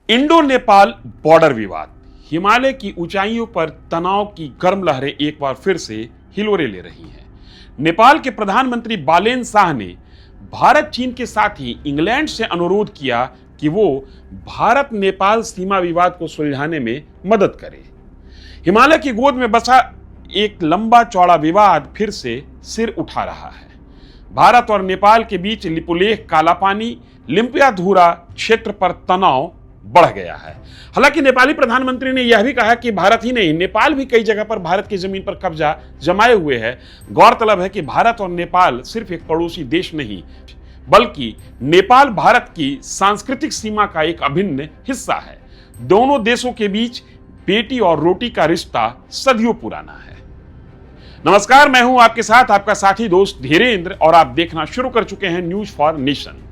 Indo Nepal border विवाद, हिमालय की ऊंचाइयों पर तनाव की गर्म लहरें एक बार फिर से हिलोरे ले रही हैं। नेपाल के प्रधानमंत्री बालेन शाह ने भारत चीन के साथ ही इंग्लैंड से अनुरोध किया कि वो भारत नेपाल सीमा विवाद को सुलझाने में मदद करे। हिमालय की गोद में बसा एक लंबा चौड़ा विवाद फिर से सिर उठा रहा है। भारत और नेपाल के बीच लिपुलेख, कालापानी, लिम्पियाधुरा क्षेत्र पर तनाव बढ़ गया है। हालांकि नेपाली प्रधानमंत्री ने यह भी कहा कि भारत ही नहीं, नेपाल भी कई जगह पर भारत की जमीन पर कब्जा जमाए हुए है। गौरतलब है कि भारत और नेपाल सिर्फ एक पड़ोसी देश नहीं, बल्कि नेपाल भारत की सांस्कृतिक सीमा का एक अभिन्न हिस्सा है। दोनों देशों के बीच बेटी और रोटी का रिश्ता सदियों पुराना है। नमस्कार, मैं हूं आपके साथ आपका साथी दोस्त धीरेन्द्र और आप देखना शुरू कर चुके हैं न्यूज फॉर नेशन।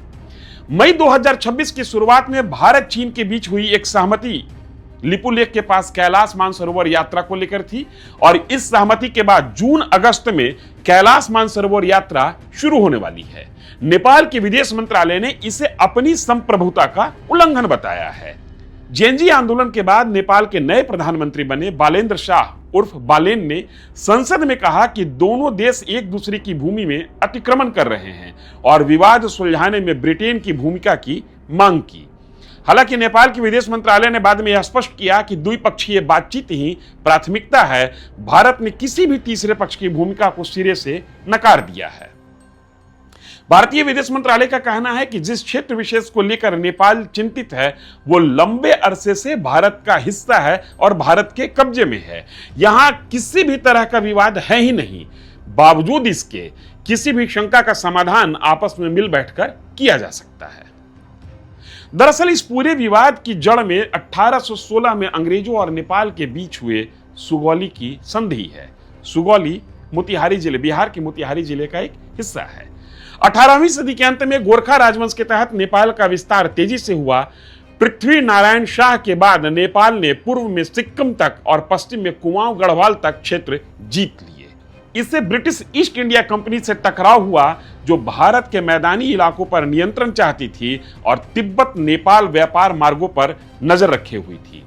मई 2026 की शुरुआत में भारत चीन के बीच हुई एक सहमति लिपुलेख के पास कैलाश मानसरोवर यात्रा को लेकर थी और इस सहमति के बाद जून अगस्त में कैलाश मानसरोवर यात्रा शुरू होने वाली है। नेपाल के विदेश मंत्रालय ने इसे अपनी संप्रभुता का उल्लंघन बताया है। जेएनजी आंदोलन के बाद नेपाल के नए प्रधानमंत्री बने बालेन्द्र शाह उर्फ बालेन ने संसद में कहा कि दोनों देश एक दूसरे की भूमि में अतिक्रमण कर रहे हैं और विवाद सुलझाने में ब्रिटेन की भूमिका की मांग की। हालांकि नेपाल के विदेश मंत्रालय ने बाद में यह स्पष्ट किया कि द्विपक्षीय बातचीत ही प्राथमिकता है। भारत ने किसी भी तीसरे पक्ष की भूमिका को सिरे से नकार दिया है। भारतीय विदेश मंत्रालय का कहना है कि जिस क्षेत्र विशेष को लेकर नेपाल चिंतित है वो लंबे अरसे से भारत का हिस्सा है और भारत के कब्जे में है। यहां किसी भी तरह का विवाद है ही नहीं। बावजूद इसके किसी भी शंका का समाधान आपस में मिल बैठकर किया जा सकता है। दरअसल इस पूरे विवाद की जड़ में 1816 में अंग्रेजों और नेपाल के बीच हुए सुगौली की संधि है। सुगौली मोतिहारी जिले, बिहार के मोतिहारी जिले का एक हिस्सा है। 18वीं सदी के अंत में गोरखा राजवंश के तहत नेपाल का विस्तार तेजी से हुआ। पृथ्वी नारायण शाह के बाद नेपाल ने पूर्व में सिक्किम तक और पश्चिम में कुमाऊं गढ़वाल तक क्षेत्र जीत लिए। इससे ब्रिटिश ईस्ट इंडिया कंपनी से टकराव हुआ जो भारत के मैदानी इलाकों पर नियंत्रण चाहती थी और तिब्बत नेपाल व्यापार मार्गों पर नजर रखे हुई थी।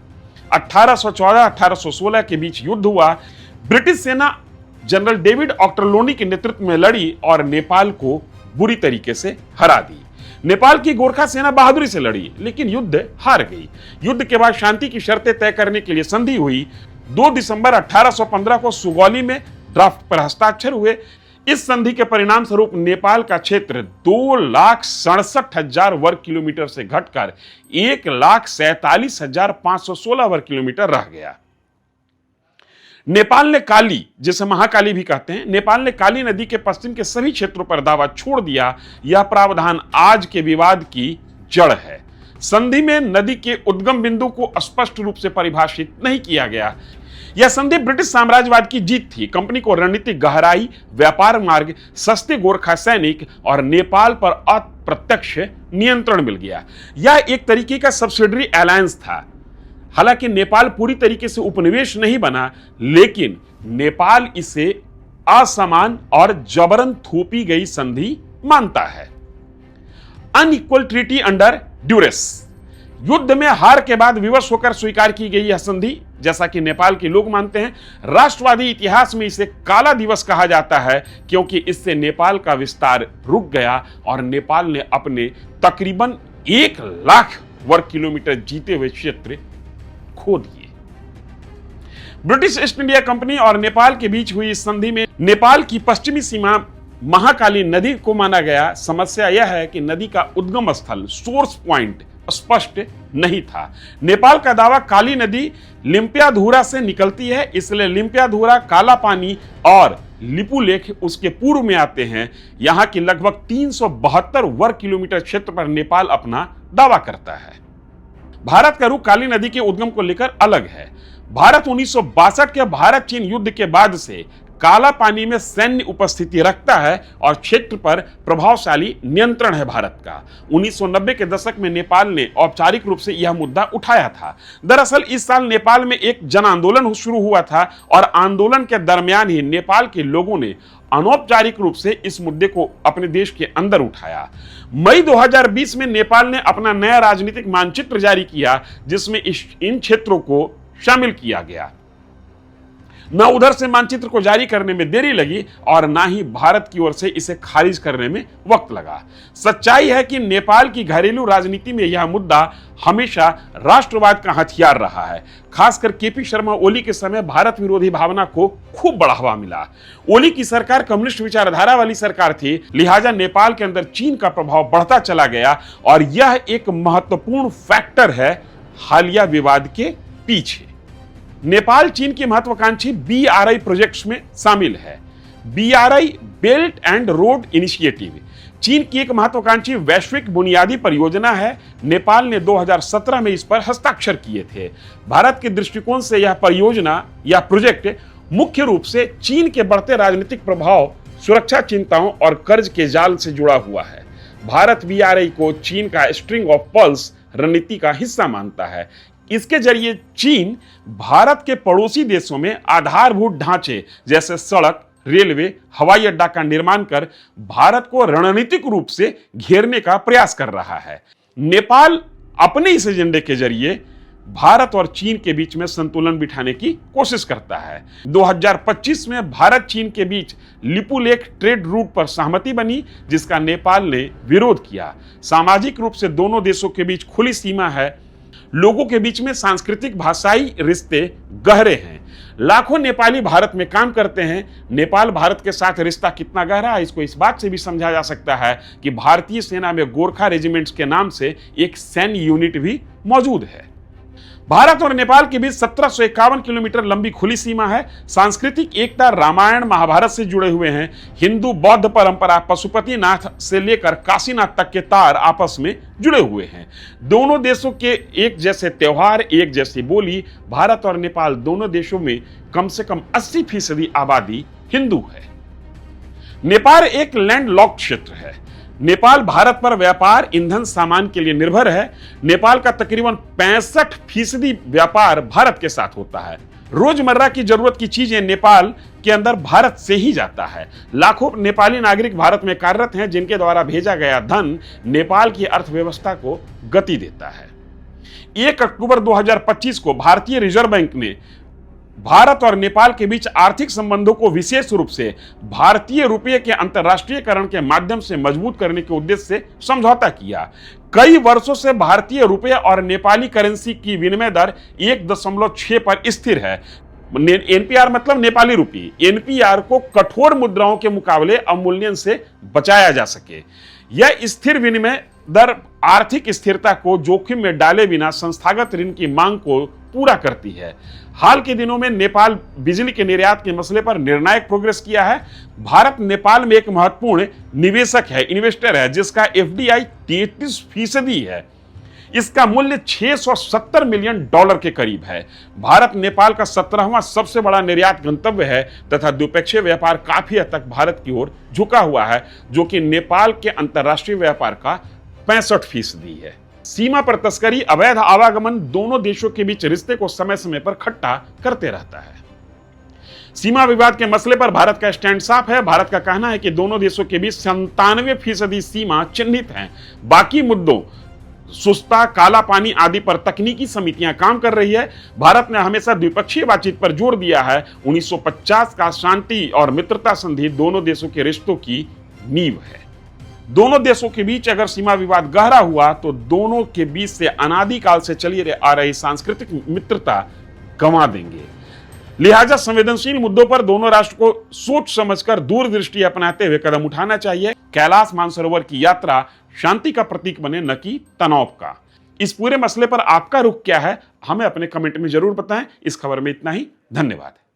1814-1816 के बीच युद्ध हुआ। ब्रिटिश सेना जनरल डेविड ऑक्टरलोनी के नेतृत्व में लड़ी और नेपाल को बुरी तरीके से हरा दी। नेपाल की गोरखा सेना बहादुरी से लड़ी लेकिन युद्ध हार गई। युद्ध के बाद शांति की शर्तें तय करने के लिए संधि हुई। 2 दिसंबर 1815 को सुगौली में ड्राफ्ट पर हस्ताक्षर हुए। इस संधि के परिणाम स्वरूप नेपाल का क्षेत्र 2,67,000 वर्ग किलोमीटर से घटकर 1,47,516 वर्ग किलोमीटर रह गया। नेपाल ने काली, जिसे महाकाली भी कहते हैं, नेपाल ने काली नदी के पश्चिम के सभी क्षेत्रों पर दावा छोड़ दिया। यह प्रावधान आज के विवाद की जड़ है। संधि में नदी के उद्गम बिंदु को स्पष्ट रूप से परिभाषित नहीं किया गया। यह संधि ब्रिटिश साम्राज्यवाद की जीत थी। कंपनी को रणनीतिक गहराई, व्यापार मार्ग, सस्ते गोरखा सैनिक और नेपाल पर अप्रत्यक्ष नियंत्रण मिल गया। यह एक तरीके का सब्सिडरी अलायंस था। हालांकि नेपाल पूरी तरीके से उपनिवेश नहीं बना, लेकिन नेपाल इसे असमान और जबरन थोपी गई संधि मानता है। अनइक्वल ट्रीटी अंडर ड्यूरेस, युद्ध में हार के बाद विवश होकर स्वीकार की गई यह संधि, जैसा कि नेपाल के लोग मानते हैं। राष्ट्रवादी इतिहास में इसे काला दिवस कहा जाता है क्योंकि इससे नेपाल का विस्तार रुक गया और नेपाल ने अपने तकरीबन 1 लाख वर्ग किलोमीटर जीते हुए क्षेत्र खो दिए। ब्रिटिश ईस्ट इंडिया कंपनी और नेपाल के बीच हुई इस संधि में नेपाल की पश्चिमी सीमा महाकाली नदी को माना गया। समस्या यह है कि नदी का उद्गम स्थल, सोर्स पॉइंट स्पष्ट नहीं था। नेपाल का दावा काली नदी लिम्पियाधुरा से निकलती है, इसलिए लिम्पियाधुरा, कालापानी और लिपुलेख उसके पूर्व में आते हैं। यहां की लगभग 372 वर्ग किलोमीटर क्षेत्र पर नेपाल अपना दावा करता है। भारत का रुख काली नदी के उद्गम को लेकर अलग है। भारत 1962 के भारत चीन युद्ध के बाद से काला पानी में सैन्य उपस्थिति रखता है और क्षेत्र पर प्रभावशाली नियंत्रण है भारत का। 1990 के दशक में नेपाल ने औपचारिक रूप से यह मुद्दा उठाया था। दरअसल इस साल नेपाल में एक जन आंदोलन शुरू हुआ था और आंदोलन के दरमियान ही नेपाल के लोगों ने अनौपचारिक रूप से इस मुद्दे को अपने देश के अंदर उठाया। मई 2020 में नेपाल ने अपना नया राजनीतिक मानचित्र जारी किया, जिसमें इन क्षेत्रों को शामिल किया गया। न उधर से मानचित्र को जारी करने में देरी लगी और ना ही भारत की ओर से इसे खारिज करने में वक्त लगा। सच्चाई है कि नेपाल की घरेलू राजनीति में यह मुद्दा हमेशा राष्ट्रवाद का हथियार रहा है। खासकर केपी शर्मा ओली के समय भारत विरोधी भावना को खूब बढ़ावा मिला। ओली की सरकार कम्युनिस्ट विचारधारा वाली सरकार थी, लिहाजा नेपाल के अंदर चीन का प्रभाव बढ़ता चला गया और यह एक महत्वपूर्ण फैक्टर है हालिया विवाद के पीछे। नेपाल चीन की महत्वाकांक्षी BRI प्रोजेक्ट्स में शामिल है। BRI belt and road initiative चीन की एक महत्वाकांक्षी वैश्विक बुनियादी परियोजना है। नेपाल ने 2017 में इस पर हस्ताक्षर किए थे। भारत के दृष्टिकोण से यह परियोजना या प्रोजेक्ट मुख्य रूप से चीन के बढ़ते राजनीतिक प्रभाव, सुरक्षा चिंताओं और कर्ज के जाल से जुड़ा हुआ है। भारत BRI को चीन का स्ट्रिंग ऑफ पर्ल्स रणनीति का हिस्सा मानता है। इसके जरिए चीन भारत के पड़ोसी देशों में आधारभूत ढांचे जैसे सड़क, रेलवे, हवाई अड्डा का निर्माण कर भारत को रणनीतिक रूप से घेरने का प्रयास कर रहा है। नेपाल अपने इस एजेंडे के जरिए भारत और चीन के बीच में संतुलन बिठाने की कोशिश करता है। 2025 में भारत चीन के बीच लिपुलेख ट्रेड रूट पर सहमति बनी, जिसका नेपाल ने विरोध किया। सामाजिक रूप से दोनों देशों के बीच खुली सीमा है। लोगों के बीच में सांस्कृतिक भाषाई रिश्ते गहरे हैं। लाखों नेपाली भारत में काम करते हैं। नेपाल भारत के साथ रिश्ता कितना गहरा है इसको इस बात से भी समझा जा सकता है कि भारतीय सेना में गोरखा रेजिमेंट्स के नाम से एक सैन्य यूनिट भी मौजूद है। भारत और नेपाल के बीच 1751 किलोमीटर लंबी खुली सीमा है। सांस्कृतिक एकता रामायण महाभारत से जुड़े हुए हैं। हिंदू बौद्ध परंपरा, पशुपतिनाथ से लेकर काशीनाथ तक के तार आपस में जुड़े हुए हैं। दोनों देशों के एक जैसे त्योहार, एक जैसी बोली। भारत और नेपाल दोनों देशों में कम से कम 80% आबादी हिंदू है। नेपाल एक लैंडलॉक्ड क्षेत्र है। नेपाल भारत पर व्यापार, ईंधन, सामान के लिए निर्भर है। नेपाल का तकरीबन 65% व्यापार भारत के साथ होता है। रोजमर्रा की जरूरत की चीजें नेपाल के अंदर भारत से ही जाता है। लाखों नेपाली नागरिक भारत में कार्यरत हैं, जिनके द्वारा भेजा गया धन नेपाल की अर्थव्यवस्था को गति देता है। 1 अक्टूबर 2025 को भारतीय रिजर्व बैंक ने भारत और नेपाल के बीच आर्थिक संबंधों को विशेष रूप से भारतीय रुपये के अंतर्राष्ट्रीयकरण के माध्यम से मजबूत करने के उद्देश्य से समझौता किया। कई वर्षों से भारतीय रुपये और नेपाली करेंसी की विनिमय दर 1.6 पर स्थिर है। NPR मतलब नेपाली रुपये। NPR को कठोर मुद्राओं के मुकाबले अवमूल्यन से बचाया जा सके। यह स्थिर विनिमय दर आर्थिक स्थिरता को जोखिम में डाले बिना संस्थागत ऋण की मांग को पूरा करती है। हाल के दिनों में नेपाल बिजली के निर्यात के मसले पर निर्णायक प्रोग्रेस किया है। भारत नेपाल में एक महत्वपूर्ण निवेशक है, इन्वेस्टर है, जिसका FDI 33% है। इसका मूल्य $670 मिलियन के करीब है। भारत नेपाल का 17वां सबसे बड़ा निर्यात गंतव्य है तथा द्विपक्षीय व्यापार काफी हद तक भारत की ओर झुका हुआ है, जो कि नेपाल के अंतर्राष्ट्रीय व्यापार का 65% है। सीमा पर तस्करी, अवैध आवागमन दोनों देशों के बीच रिश्ते को समय समय पर खट्टा करते रहता है। सीमा विवाद के मसले पर भारत का स्टैंड साफ है। भारत का कहना है कि दोनों देशों के बीच 97% सीमा चिन्हित है। बाकी मुद्दों सुस्ता, काला पानी आदि पर तकनीकी समितियां काम कर रही है। भारत ने हमेशा द्विपक्षीय बातचीत पर जोर दिया है। 1950 का शांति और मित्रता संधि दोनों देशों के रिश्तों की नींव है। दोनों देशों के बीच अगर सीमा विवाद गहरा हुआ तो दोनों के बीच से अनादिकाल से चली आ रही सांस्कृतिक मित्रता गंवा देंगे। लिहाजा संवेदनशील मुद्दों पर दोनों राष्ट्र को सोच समझकर दूरदृष्टि अपनाते हुए कदम उठाना चाहिए। कैलाश मानसरोवर की यात्रा शांति का प्रतीक बने, न कि तनाव का। इस पूरे मसले पर आपका रुख क्या है, हमें अपने कमेंट में जरूर बताएं। इस खबर में इतना ही। धन्यवाद।